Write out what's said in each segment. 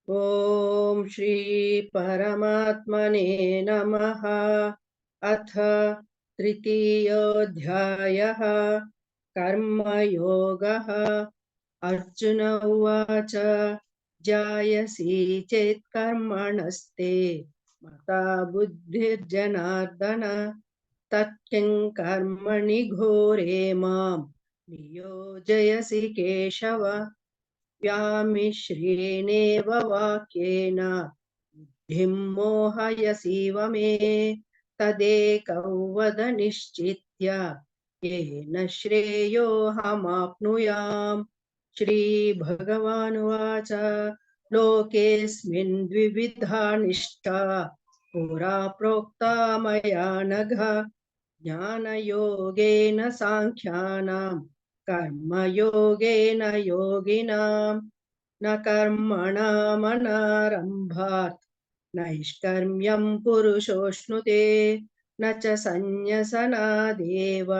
ओम श्री परमात्मने नमः। अथ तृतीयोऽध्यायः कर्मयोगः। अर्जुन उवाच जायसी चेत् कर्मणस्ते मता बुद्धिर्जनार्दन तत्किं कर्मणि घोरे मां नियोजयसि केशव। व्यामिश्रेणेव वाक्येन बुद्धिं मोहयसीव मे तदेकं वद निश्चित्य येन श्रेयोऽहमाप्नुयाम्। श्रीभगवानुवाच लोकेऽस्मिन् द्विविधा निष्ठा पुरा प्रोक्ता मया नघ ज्ञानयोगेन साङ्ख्यानां कर्मयोगेन योगिनां न कर्मणामनारम्भात् नैष्कर्म्यं पुरुषोऽश्नुते न च सन्न्यसनादेव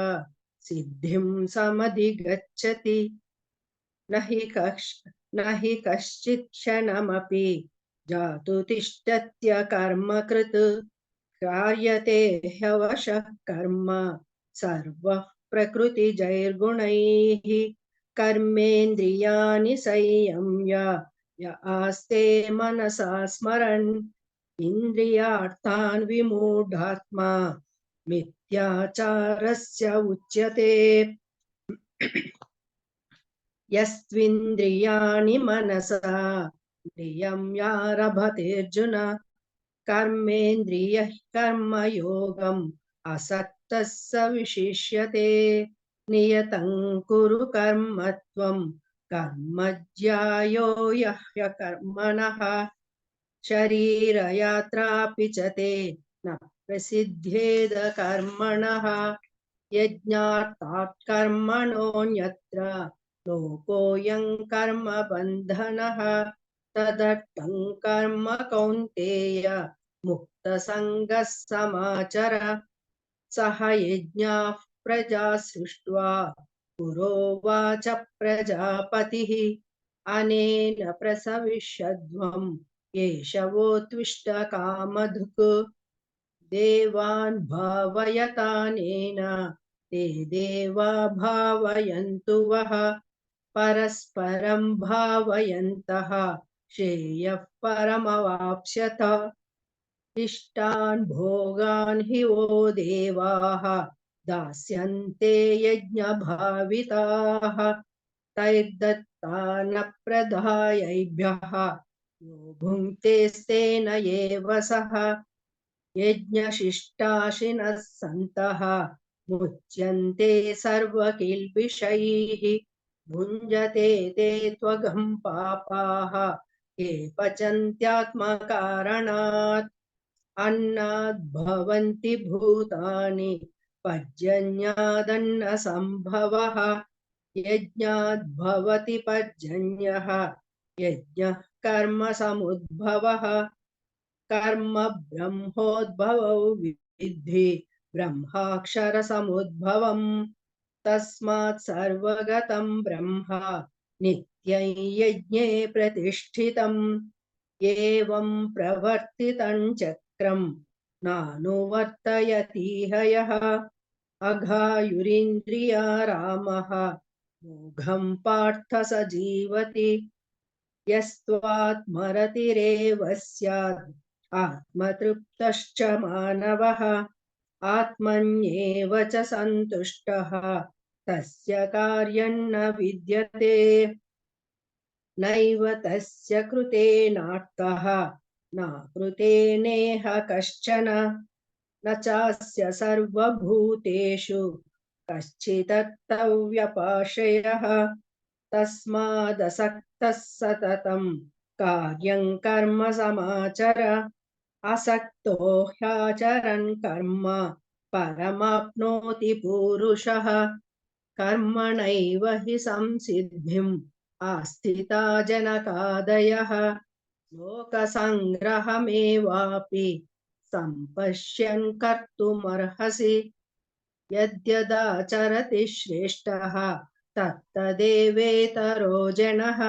सिद्धिं समधिगच्छति। न हि कश्चित् क्षणमपि जातु तिष्ठत्य कर्मकृत् कार्यते ह्यवशः कर्म सर्वः प्रकृतिजैर्गुणैः कर्मेन्द्रियाणि संयम्य य आस्ते मनसा स्मरन् इन्द्रियार्थान् विमूढात्मा मिथ्याचारस्य उच्यते। यस्त्विन्द्रियाणि मनसा नियम्यारभतेऽर्जुन कर्मेन्द्रियः कर्मयोगम् असक्तः स विशिष्यते। नियतं कुरु कर्म त्वं कर्म ज्यायो ह्यकर्मणः शरीरयात्रापि च ते न प्रसिद्ध्येद कर्मणः यज्ञार्थात् कर्मणोऽन्यत्र लोकोऽयं कर्म बन्धनः तदर्थं कर्म कौन्तेय मुक्तसङ्गः समाचर। सह यज्ञाः प्रजा सृष्ट्वा पुरोवाच प्रजापतिः अनेन प्रसविष्यध्वं येषवोत्विष्ट कामधुक् देवान् भावयतानेन ते देवा भावयन्तु वः परस्परं भावयन्तः श्रेयः परमवाप्स्यथ। इष्टान् भोगान् हि वो देवाः दास्यन्ते यज्ञभाविताः तैर्दत्तानप्रदायैभ्यः यो भुङ्क्तेस्तेन एव सः यज्ञशिष्टाशिनः सन्तः मुच्यन्ते सर्वकिल्बिषैः भुञ्जते ते त्वगं पापाः ये पचन्त्यात्मकारणात् अन्नाद् भवन्ति भूतानि पर्जन्यादन्नसम्भवः यज्ञाद् भवति पर्जन्यः यज्ञः कर्म समुद्भवः कर्म ब्रह्मोद्भवौ विद्धि ब्रह्माक्षरसमुद्भवम् तस्मात् सर्वगतं ब्रह्म नित्यं यज्ञे प्रतिष्ठितम् एवं प्रवर्तितं चक्रं नानुवर्तयतीह यः अघायुरिन्द्रिया रामः मोघं पार्थ स जीवति यस्त्वात्मरतिरेव स्यात् आत्मतृप्तश्च मानवः आत्मन्येव च सन्तुष्टः तस्य कार्यं न विद्यते नैव तस्य कृतेनार्थः न कृतेनेह कश्चन न चास्य सर्वभूतेषु कश्चिदर्थव्यपाश्रयः तस्मादसक्तः सततं कार्यं कर्म समाचर असक्तो ह्याचरन् कर्म परमाप्नोति पूरुषः कर्मणैव हि संसिद्धिम् आस्थिता जनकादयः लोकसङ्ग्रहमेवापि सम्पश्यन् कर्तुमर्हसि यद्यदाचरति श्रेष्ठः तत्तदेवेतरो जनः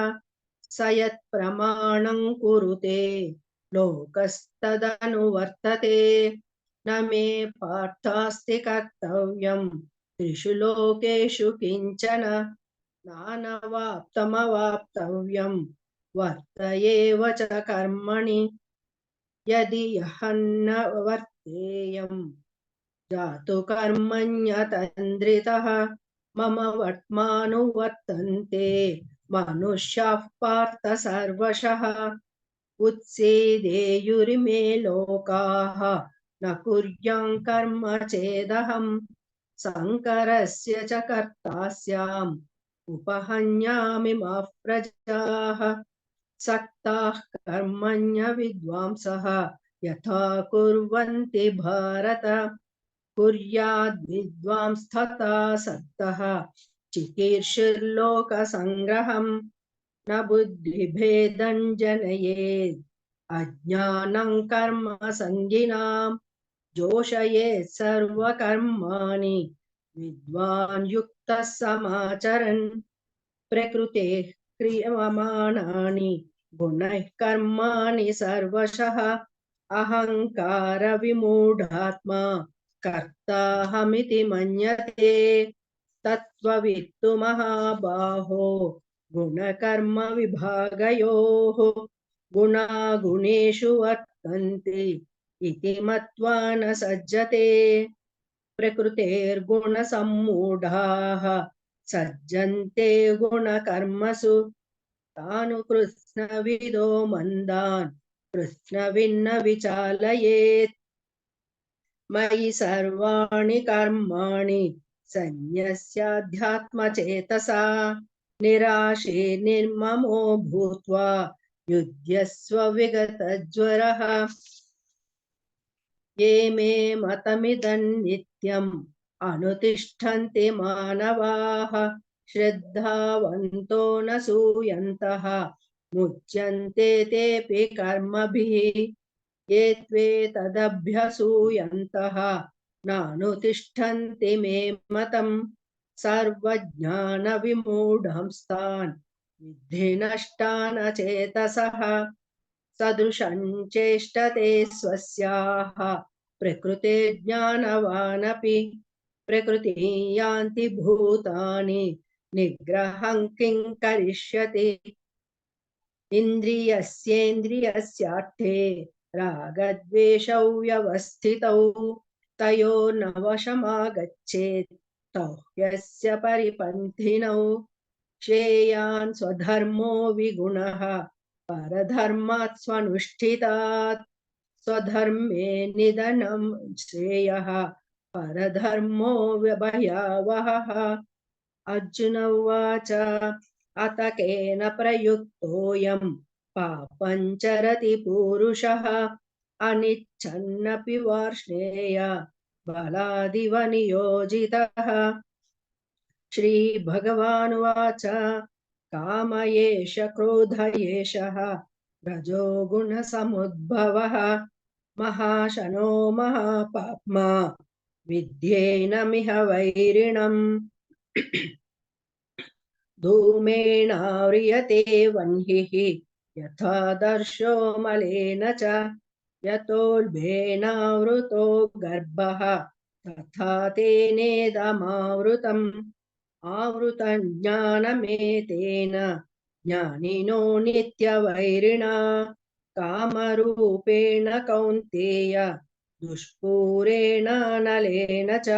स यत्प्रमाणं कुरुते लोकस्तदनुवर्तते न मे पार्थास्ति कर्तव्यं त्रिषु लोकेषु किञ्चन नानवाप्तमवाप्तव्यं वर्त एव च कर्मणि यदि ह्यन्न वर्तेयं जातु कर्मण्यतन्द्रितः मम वर्त्मानुवर्तन्ते मनुष्याः पार्थ सर्वशः उत्सीदेयुरिमे लोकाः न कुर्यां कर्म चेदहम् शङ्करस्य च कर्ता स्याम् उपहन्यामि माः प्रजाः सक्ताः कर्मण्य विद्वांसः यथा कुर्वन्ति भारत कुर्याद्विद्वांस्तथा सक्तः चिकीर्षुर्लोकसङ्ग्रहम् न बुद्धिभेदं जनयेत् अज्ञानं कर्म संगिनां जोषयेत् सर्वकर्माणि विद्वान् युक्तः समाचरन् प्रकृतेः क्रियमाणानि गुणैः कर्माणि सर्वशः अहंकार विमूढात्मा कर्ताहमिति मन्यते तत्त्ववित्तु महाबाहो गुणकर्म विभागयोः गुणागुणेषु वर्तन्ते इति मत्वा न सज्जते प्रकृतेर्गुणसम्मूढाः सज्जन्ते गुणकर्मसु तानु कृत्स्नविदो मन्दान् कृत्स्नविन्न विचालयेत् मयि सर्वाणि कर्माणि सन्न्यस्याध्यात्मचेतसा निराशे निर्ममो भूत्वा युध्यस्व विगतज्वरः ये मे मतमिदं नित्यम् अनुतिष्ठन्ति मानवाः श्रद्धावन्तो न सूयन्तः मुच्यन्ते तेऽपि कर्मभिः ये त्वेतदभ्यसूयन्तः नानुतिष्ठन्ति मे मतम् सर्वज्ञानविमूढंस्तान् विद्धि नष्टानचेतसः सदृशं चेष्टते स्वस्याः प्रकृते ज्ञानवानपि प्रकृतिं यान्ति भूतानि निग्रहं किं करिष्यति इन्द्रियस्येन्द्रियस्यार्थे रागद्वेषौ व्यवस्थितौ तयोर्न वशमागच्छेत् तौ ह्यस्य परिपन्थिनौ श्रेयान् स्वधर्मो विगुणः परधर्मात् स्वनुष्ठितात् स्वधर्मे निधनं श्रेयः परधर्मो भयावहः अर्जुन उवाच अत केन प्रयुक्तोऽयं पापं चरति पूरुषः अनिच्छन्नपि वार्ष्णेय बलादिव नियोजितः श्रीभगवानुवाच काम एष क्रोध एषः रजो गुणसमुद्भवः महाशनो महापाप्मा विद्येनमिह वैरिणम् धूमेनाव्रियते वह्निः यथादर्शो मलेन च यतोल्बेनावृतो गर्भः तथा तेनेदमावृतम् आवृतं ज्ञानमेतेन ज्ञानिनो नित्यवैरिणा कामरूपेण कौन्तेय दुष्पूरेण नलेन च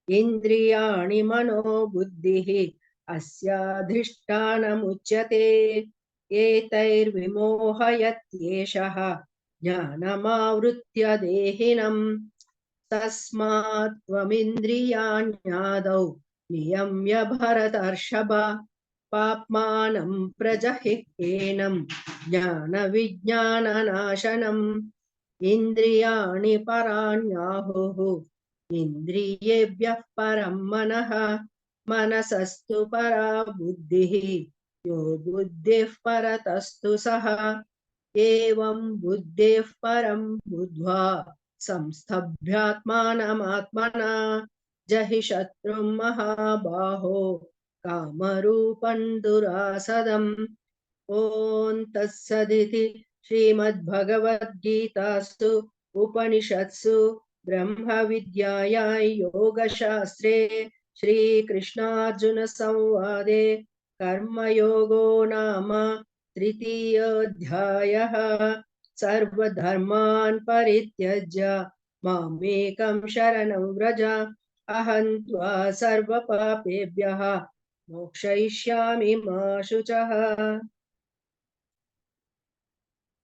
इन्द्रियाणि मनो बुद्धिः अस्याधिष्ठानमुच्यते एतैर्विमोहयत्येषः ज्ञानमावृत्य देहिनम् तस्मात् त्वमिन्द्रियाण्यादौ नियम्य भरतर्षभ पाप्मानं प्रजहिह्येनं ज्ञानविज्ञाननाशनम् इन्द्रियाणि पराण्याहुः इन्द्रियेभ्यः परं मनः मनसस्तु परा बुद्धिः यो बुद्धिः परतस्तु सः एवं बुद्धिः परं बुद्ध्वा संस्थभ्यात्मानमात्मना जहि शत्रुं महाबाहो कामरूपं दुरासदम् ॐ तत्सदिति श्रीमद्भगवद्गीतासु उपनिषत्सु ब्रह्मविद्यायां योगशास्त्रे श्रीकृष्णार्जुनसंवादे कर्मयोगो नाम तृतीयोऽध्यायः। सर्वधर्मान् परित्यज्य मामेकं शरणं व्रज, अहं त्वा सर्वपापेभ्यः मोक्षयिष्यामि मा शुचः।